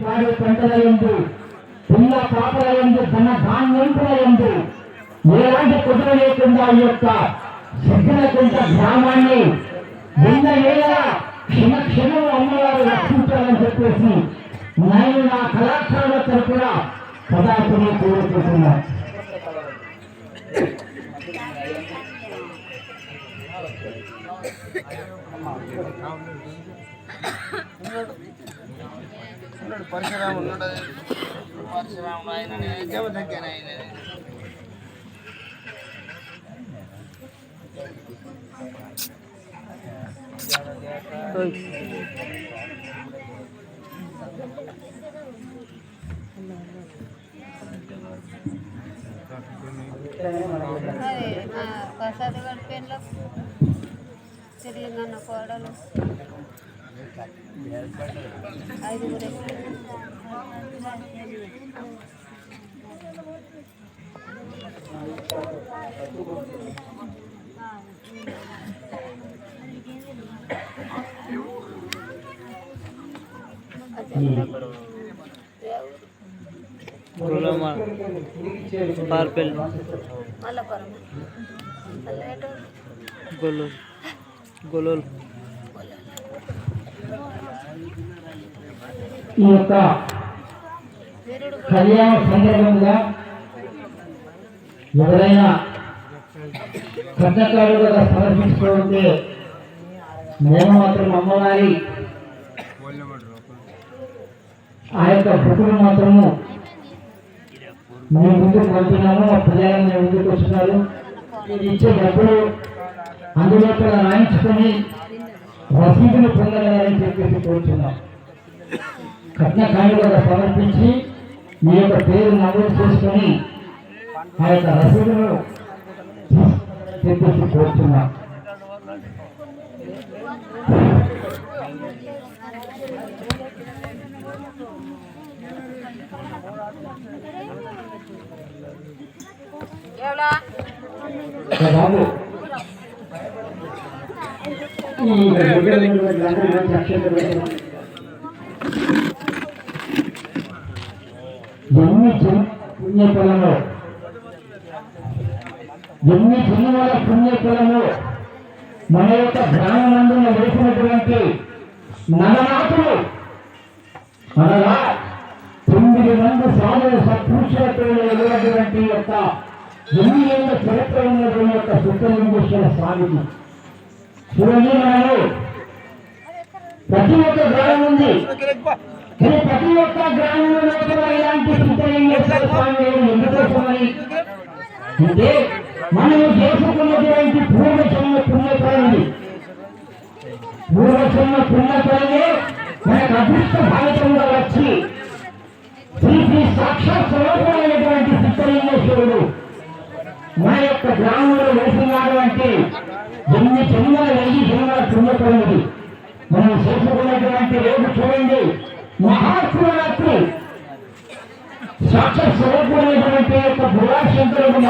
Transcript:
వాడి పంటల యందు పిల్ల పాపల యందు ధన ధాన్యంతుల యందు ఎలాంటి కుదురు లేకుండా ఈ యొక్క సిద్ధనకుంట గ్రామాన్ని నిన్న ఏళ్ళ క్షణక్షణం అమ్మవారు రక్షించాలని చెప్పేసి నేను నా కళాశాల తరఫున సదాశిని కోరుకుంటున్నాను. పరశురాముడు ఆయన జమ దగ్గర ఆయన ప్రసాద్ గారి పేర్లో తెలంగాణ కోడలు 5 పార్పెల్ గొలోల్ ఈ యొక్క కళ్యాణ సందర్భంగా ఎవరైనా కర్ణకారులుగా సమర్పించుకుంటే మేము మాత్రం అమ్మవారి ఆ యొక్క భక్తులు మాత్రము మేము ముందుకు పంపినాము. ఆ ప్రజలను మేము ముందుకు వస్తున్నారు. ఇచ్చే డబ్బులు అందులో రాయించుకొని రసీదులు పొందగలని చెప్పేసి కోరుతున్నాం. కట్న కానుకగా సమర్పించి మీ యొక్క పేరు నమోదు చేసుకొని ఆ యొక్క రసీదును చెప్పేసి కోరుతున్నాం. బాబు ఎన్ని జన్మల పుణ్యఫలము మన యొక్క గ్రామమందున వేసినటువంటి నవనాథులు అనగా 9 మంది సాధువు సత్పురుషులతో ఎదురైనటువంటి యొక్క ఎన్ని ఏళ్ళ చరిత్ర ఉన్నటువంటి యొక్క సుబ్రహ్మణ్యేశ్వర స్వామికి చూడండి. మనము ప్రతి ఒక్క గ్రామం ఉంది, కానీ ప్రతి ఒక్క గ్రామంలో ఇలాంటి సుబ్రహ్మణ్యేశ్వర స్వామి ఎందుకోసమని అంటే మనము చేసుకున్నటువంటి పూర్వజన్మ పుణ్యఫలములు మనకు అదృష్ట భావితంగా వచ్చి శ్రీ సాక్షాత్ స్వరూపమైనటువంటి సుబ్రహ్మణ్యేశ్వరుడు మన యొక్క గ్రామంలో వేసినాడు అంటే ఎన్ని జన్మల 1000 జన్మల పుణ్యఫలములు మనం చేసుకున్నటువంటి రేపు చూడండి. మహాశివరాత్రి సాక్షాత్ స్వరూపమైనటువంటి యొక్క భువనశంకరుడు